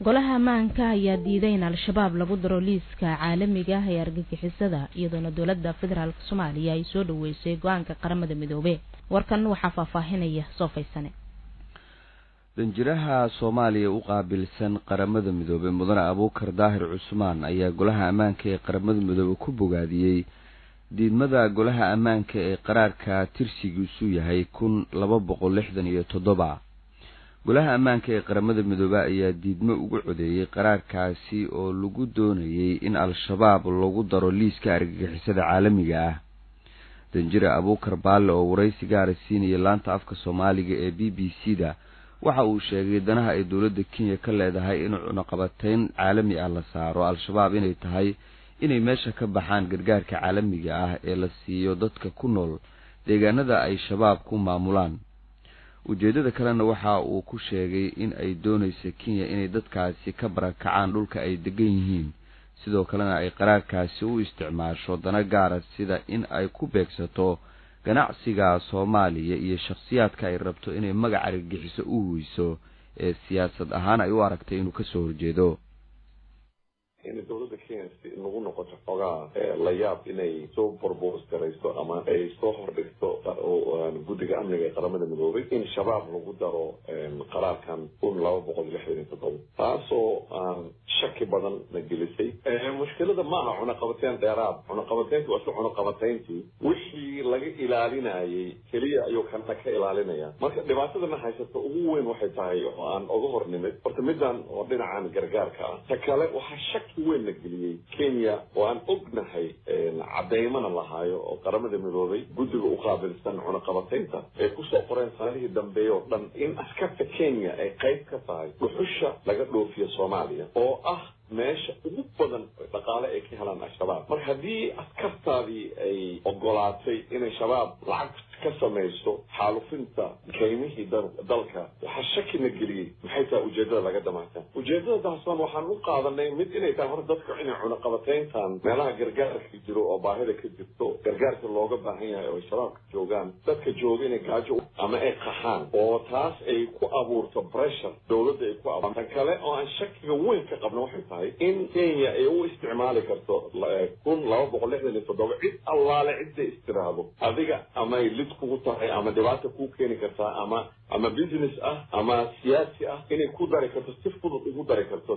golaha ammaanka ayaa diiday in al-shabaab lagu daro liiska caalamiga ah ee argagixisada iyadoona dowladda federaalka Soomaaliya ay soo dhaweysay go'aanka qaramada midoobay warkan waxa faahfaahinaya soo faysane danjiraha Soomaaliya u qaabilsan qaramada midoobay mudane Abuukar Daahir Cusmaan ayaa golaha ammaanka ee qaramada midoobay ku bogaadiyay diidmada golaha ammaanka ee qaraarka tirsigiisu yahay 1267 golaha ammaanka ee qaramada midoobay ayaa diidmo ugu codeeyay qaraarkaasi oo lagu doonayay in al-shabaab lagu daro liiska argagixisada caalamiga ah danjira Abuukar Baalle oo waraysi gaar ah siinayay laanta afka Soomaaliga ee BBC-da waxa uu sheegay danaha ay dawladda Kenya ka leedahay in cunaqabateyn caalami ah la saaro al-shabaab inay tahay inay meesha ka baxaan gargaarka caalamiga ah ee la siiyo dadka ku nool deegaanada ay shabaab ku maamulaan ujeedada kalena waxa uu ku sheegay in ay doonayso Kenya inay dadkaasi ka barakacaan dhulka ay degan yihiin sidoo kalena ay qaraarkaasi u isticmaasho dana gaar ah sida in ay ku beegsato ganacsiga Soomaaliya iyo shakhsiyaadka ay rabto inay magac argagixiso u huiso ee siyaasad ahaan ay u aragtay inuu ka soo horjeedo in dawladda Kenya nagu noqoto xogaa la yaab inay soo propose garayso ama ay soo hordhigto guddiga amniga ee qaramada midoobay in shabaab lagu daro qaraarkan 1267 taasoo aan shaki badan la gelisay mushkilada ma aha cunaqabateyn dheeraad cunaqabateyntu waa cunaqabateyntii wixii laga ilaalinayay keliya ayuu kana ka ilaalinaya marka dhibaatadana haysato ugu weyn waxay tahay oo aan uga hornimid horta midaan oo dhinacan gargaarka ah ta kale waxaa shaki weyn la geliyay Kenya oo aan ognahay cadeymana lahaayo oo qaramada midoobay guddiga u qaabilsan cunaqabateynta ee ku soo qoreen sanadihii dambe oo dhan in askarta Kenya ay qayb ka tahay dhuxusha laga dhoofiyo Soomaaliya oo ah meesha ugu badan dhaqaale ay ka helaan al-shabaab mar haddii askartaadii ay ogolaatay inay shabaab lacag ka samayso xaalufinta kaymihii dalka waxaa shaki la geliyay maxay tahay ujeedada laga dhamaataan ujeedada taasaan waxaan u qaadanay mid inay tahay hor dadka inay cunaqabateyntan meelaha gargaarka jiro oo baahida ka jirto gargaarka looga baahan yahay oo shabaabka joogaan dadka jooga inay gaajo ama ay qaxaan oo taas ay ku abuurto pressure dawladda ay ku abuurto kale oo aan shakiga weyn ka qabno waxay tahay in Kenya ay u isticmaali karto 1267 cid allaale cidda istiraado adiga ama kugu tahay ama dhibaato ku keeni kartaa ama business ah ama siyaasi ah inay ku dari karto si fudud ugu dari karto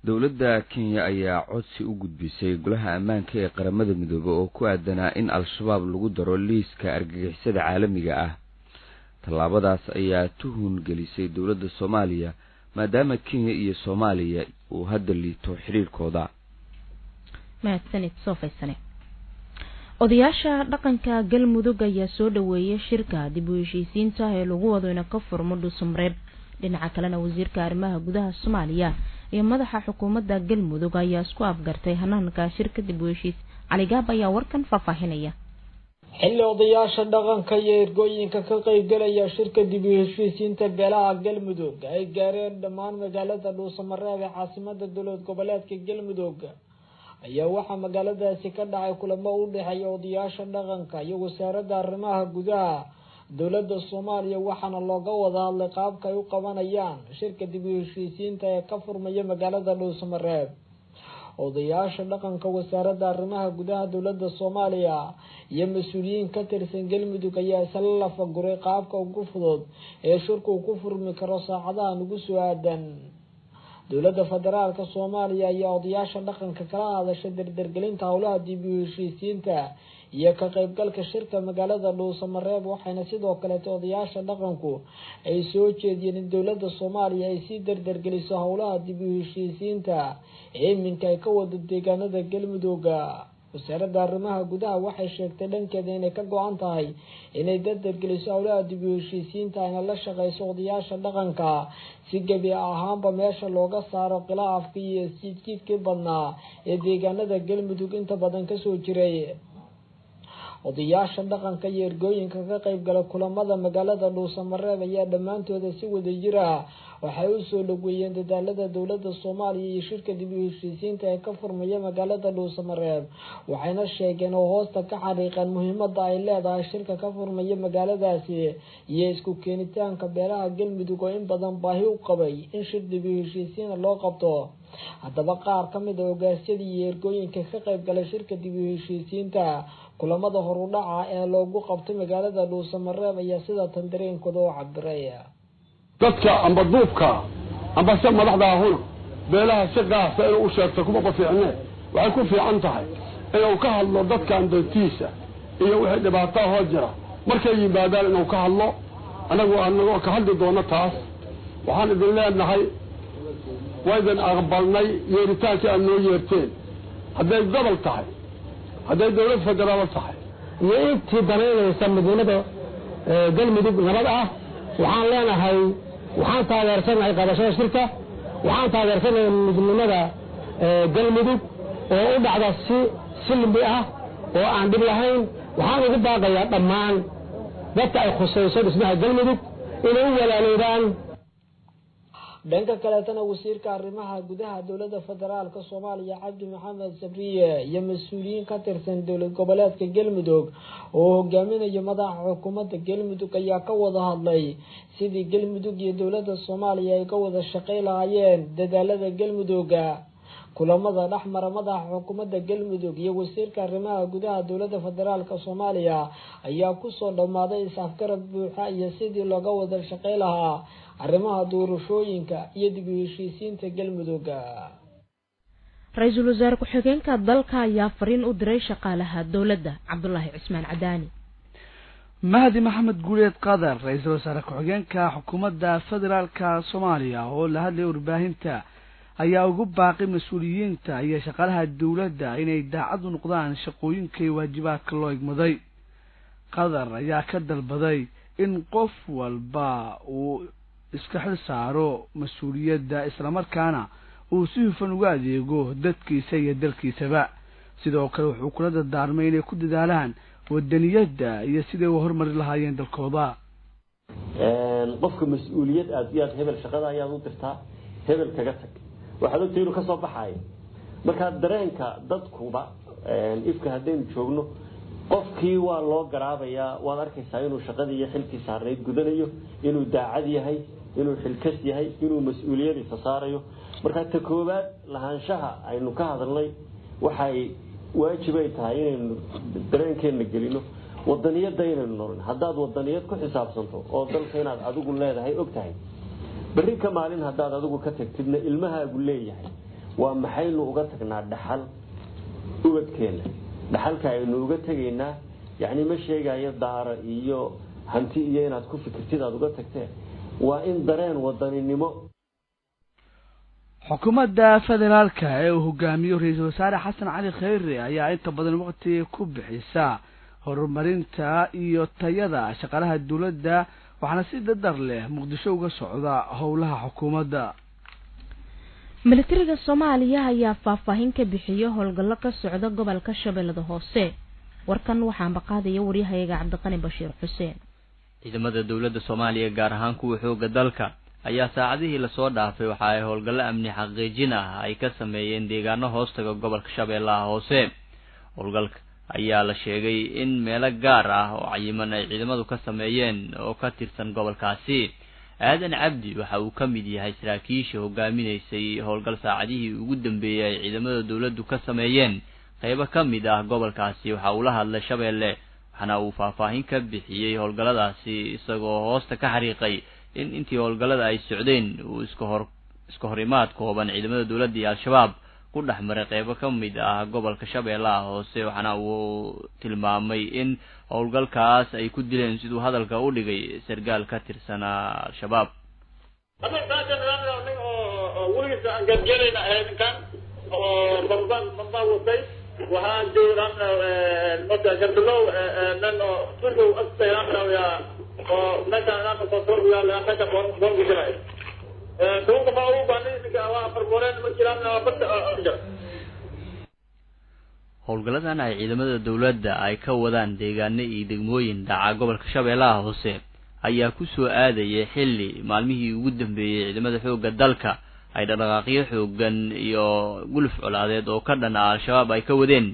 dawladda Kenya ayaa codsi u gudbisay golaha ammaanka ee qaramada midoobay oo ku aadanaa in al-shabaab lagu daro liiska argagixisada caalamiga ah tallaabadaas ayaa tuhun gelisay dawladda Soomaaliya maadaama Kenya iyo Soomaaliya uu hadda liito xiriirkooda mahadsanid soo faysane odayaasha dhaqanka galmudug ayaa soo dhaweeyay shirka dib u heshiisiinta ee lagu wado in ka furmo Dhuusamareeb dhinaca kalena wasiirka arrimaha gudaha Soomaaliya iyo madaxa xukuumadda galmudug ayaa isku afgartay hanaanka shirka dib u heshiis Cali Gaab ayaa warkan faahfaahinaya xilli odayaasha dhaqanka iyo ergooyinka ka qaybgalaya shirka dib u heshiisiinta beelaha galmudug ay gaareen dhammaan magaalada Dhuusamareeb ee caasimadda dowlad goboleedka galmudug ayaa waxaa magaaladaasi ka dhacay kulamo u dhaxeeya odayaasha dhaqanka iyo wasaaradda arrimaha gudaha dowladda Soomaaliya waxaana looga wada hadlay qaabka ay u qabanayaan shirka dib u heshiisiinta ee ka furmaya magaalada Dhuusamareeb odayaasha dhaqanka wasaaradda arrimaha gudaha dowladda Soomaaliya iyo mas'uuliyiin ka tirsan galmudug ayaa isla lafaguray qaabka ugu fudud ee shirku ku furmi karo saacadaha ugu soo aadan dowladda federaalka Soomaaliya ayaa odayaasha dhaqanka kala hadashay dardargelinta howlaha dib u heshiisiinta iyo ka qaybgalka shirka magaalada Dhuusamareeb waxayna sidoo kale odayaasha dhaqanku ay soo jeediyeen in dowladda Soomaaliya ay si dardargeliso howlaha dib u heshiisiinta ee minka ay ka wada deegaanada galmudug wasaaradda arrimaha gudaha waxay sheegtay dhankeeda inay ka go'an tahay inay dardargeliso howlaha dib u heshiisiinta ayna la shaqeyso odayaasha dhaqanka si gabi ahaanba meesha looga saaro khilaafkii iyo isjiidkii badnaa ee deegaanada galmudug inta badan ka soo jiray odayaasha dhaqanka iyo ergooyinka ka qayb gala kulamada magaalada Dhuusamareeb ayaa dhamaantooda si wadajir ah waxay u soo dhaweeyeen dadaalada dawladda Soomaaliya iyo shirka dib u heshiisiinta ee ka furmaya magaalada Dhuusamareeb waxayna sheegeen oo hoosta ka xariiqeen muhiimadda ay leedahay shirka ka furmaya magaaladaasi iyo isku keenitaanka beelaha Galmudug oo in badan baahi u qabay in shir dib u heshiisiin loo qabto haddaba qaar ka mid ah ogaasyadii iyo ergooyinka ka qayb galay shirka dib u heshiisiinta kulamada horudhaca ee loogu qabtay magaalada Dhuusamareeb ayaa sida tan dareenkooda u cabiraya dadka amba duubka amba se madaxda ahuna beelaha si qaasa inuu u sheegto kuma bafiicne waxay ku fiican tahay inuu ka hadlo dadkan dantiisa iyo wixii dhibaato hoo jira markay yimaadaan inuu ka hadlo anagoo ka hadli doono taas waxaan idin leenahay waydan aqbalnay yeeritaankii aad noo yeerteen hadday gobol tahay hadday dawlad federaal tahay iyo intii danaynaysa midnimada Galmudug nabad ah waxaan leenahay waxaan taageersanahay qabashada shirka waxaan taageersanahay midnimada Galmudug oo u dhacda si silmi ah oo aan dib lahayn waxaan ugu baaqayaa dhammaan dadka ay khusayso dhismaha Galmudug inay walaaloodaan dhanka kale tan wasiirka arrimaha gudaha dawladda federaalka Soomaaliya Cabdi Maxamed Sabriye iyo mas'uuliyiin ka tirsan dawlad goboleedka Galmudug oo hogaaminaya madaxa xukuumadda Galmudug ayaa ka wada hadlay sidii Galmudug iyo dawladda Soomaaliya ay ka wada shaqeyn lahaayeen dadaalada Galmudug kulamada dhaxmara madaxa xukuumadda Galmudug iyo wasiirka arrimaha gudaha dawladda federaalka Soomaaliya ayaa ku soo dhamaaday isafgarad buuxa iyo sidii looga wada shaqeyn lahaa arrimaha doorashooyinka iyo dib u heshiisiinta Galmudug. Ra'iisul Wasaare ku-xigeenka dalka ayaa fariin u diray shaqaalaha dawladda Cabdullaahi Cismaan Cadaani. Mahdi Maxamed Guuleed Qadar Ra'iisul Wasaare ku-xigeenka xukuumadda federaalka Soomaaliya oo la hadlay warbaahinta ayaa ugu baaqay mas'uuliyiinta iyo shaqaalaha dawladda inay daacad u noqdaan shaqooyinka iyo waajibaadka loo igmaday. Qadar ayaa ka dalbaday in qof walba uu iska xil saaro mas'uuliyadda isla markaana uu si hufan ugu adeego dadkiisa iyo dalkiisaba sidoo kale wuxuu kula dardaarmay inay ku dadaalaan wadaniyadda iyo sidii uu horumar lahaayeen dalkooda qofka mas'uuliyad aad iyo hebel shaqada ayaad u dirtaa hebel kaga tag waxa loo tiiro ka soo baxay marka dareenka dadkuba ifka hadeen joogno qofkii waa loo garaabayaa waad arkaysaa inuu shaqadii iyo xilkii saarneyd gudanayo inuu daacad yahay inuu xilkas yahay inuu mas'uuliyadiisa saarayo marka ta koobaad lahaanshaha aynu ka hadalnay waxay waajibay tahay inaynu dareenkeena gelino wadaniyada inaynu noolno haddaad wadaniyad ku xisaabsanto oo dalka inaad adigu leedahay ogtahay bari ka maalin haddaad adigu ka tagtidna ilmahaagu leeyahay waa maxaynu uga tagnaa dhaxal ubadkeena dhaxalka aynu uga tagaynaa yani ma sheegayo daara iyo hanti iyo inaad ku fikirtid aad uga tagtee waa in dareen wadaninimo xukuumadda federaalka ee uu hogaamiyo ra'iisul wasaare Xasan Cali Khayre ayaa inta badan waqti ku bixisa horumarinta iyo tayada shaqaalaha dawladda waxaana si dadar leh Muqdisho uga socda howlaha xukuumadda. Militariga Soomaaliya ayaa faahfaahin ka bixiyay howlgallo ka socda gobolka Shabeellada Hoose. Warkan waxaan baqaadaya wariyahayaga Cabdiqani Bashiir Xuseen. ciidamada dawladda Soomaaliya gaar ahaan kuwa xooga dalka ayaa saacadihii la soo dhaafay waxa ay howlgallo amni xaqiijin ah ay ka sameeyeen deegaano hoostaga gobolka Shabeellaha Hoose. Howlgalka ayaa la sheegay in meelo gaar ah oo cayiman ay ciidamadu ka sameeyeen oo ka tirsan gobolkaasi. Aadan Cabdi waxa uu ka mid yahay saraakiisha hogaaminaysay howlgal saacadihii ugu dambeeyay ay ciidamada dawladdu ka sameeyeen qaybo ka mid ah gobolkaasi. Waxa uu la hadlay Shabeelle waxana uu faahfaahin ka bixiyay howlgalladaasi isagoo hoosta ka xariiqay in intii howlgallada ay socdeen uu iska horimaad kooban ciidamada dawladda iyo Al-Shabaab ku dhaxmaray qaybo ka mid ah gobolka Shabeellaha Hoose. waxana uu tilmaamay in howlgalkaas ay ku dileen sidoo hadalka u dhigay sargaal ka tirsan Al-Shabaab. waxaan joognaa marka garbilow nano turku asteeyana oo meeshaan ka soo yaala meesha boon jiray dunka ma uu baahnay waa farbooreen ma jiraan badda howlgalladan ay ciidamada dawladda ay ka wadaan deegaano iyo degmooyin dhaca gobolka Shabeellaha Hoose ayaa ku soo aadayay xilli maalmihii ugu dambeeyay ciidamada xoogga dalka ay dhaqdhaqaaqyo xoogan iyo guluf colaadeed oo ka dhan ah al-shabaab ay ka wadeen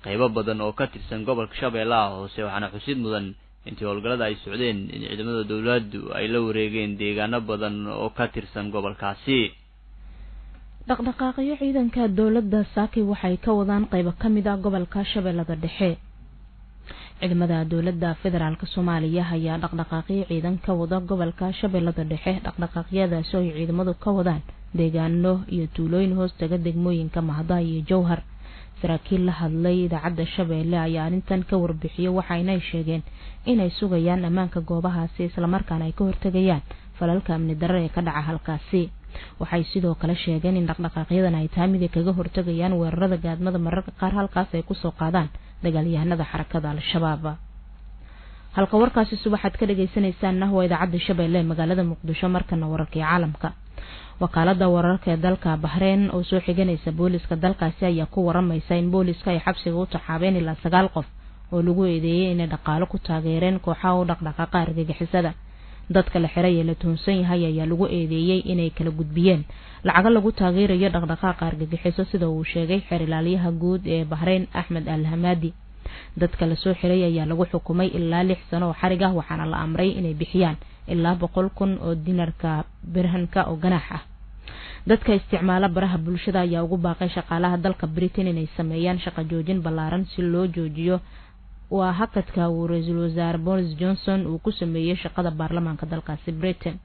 qaybo badan oo ka tirsan gobolka Shabeellaha Hoose waxaana xusid mudan intii howlgallada ay socdeen in ciidamada dawladdu ay la wareegeen deegaano badan oo ka tirsan gobolkaasi. dhaqdhaqaaqyo ciidanka dawladda saaki waxay ka wadaan qaybo kamid ah gobolka Shabeellada Dhexe. ciidamada dawladda federaalka Soomaaliya ayaa dhaqdhaqaaqyo ciidan ka wada gobolka Shabeellada Dhexe. dhaqdhaqaaqyadaas oo ciidamadu ka wadaan deegaano iyo tuulooyin hoostaga degmooyinka Mahada iyo Jowhar. saraakiil la hadlay idaacadda Shabeelle ayaa arrintan ka warbixiyay waxayna sheegeen inay sugayaan ammaanka goobahaasi isla markaana ay ka hortagayaan falalka amni darro ee ka dhaca halkaasi. waxay sidoo kale sheegeen in dhaqdhaqaaqyadan ay tahay mid kaga hortagayaan weerarada gaadmada mararka qaar halkaas ay ku soo qaadaan dagaalyahanada xarakada al-shabaab. halka warkaasi subaxaad ka dhageysanaysaan waa idaacadda Shabeelle magaalada Muqdisho. markana wararka caalamka. wakaalada wararka ee dalka Bahrain oo soo xiganaysa booliska dalkaasi ayaa ku waramaysa in booliska ay xabsiga u taxaabeen ilaa 9 qof oo lagu eedeeyay inay dhaqaale ku taageereen kooxaha u dhaqdhaqaaqa argagixisada. dadka la xiray ee la tuhunsan yahay ayaa lagu eedeeyay inay kala gudbiyeen lacago lagu taageerayo dhaqdhaqaaqa argagixiso sida uu sheegay xeer ilaaliyaha guud ee Bahrain Ahmed Al-Hamadi. dadka la soo xiray ayaa lagu xukumay ilaa 6 sano oo xarig ah waxaana la amray inay bixiyaan ilaa 100,000 oo dinarka birhanka oo ganaax ah. dadka isticmaala baraha bulshada ayaa ugu baaqay shaqaalaha dalka Britain inay sameeyaan shaqo joojin ballaaran si loo joojiyo waa hakadka uu ra'iisul wasaare Boris Johnson uu ku sameeyay shaqada baarlamaanka dalkaasi Britain.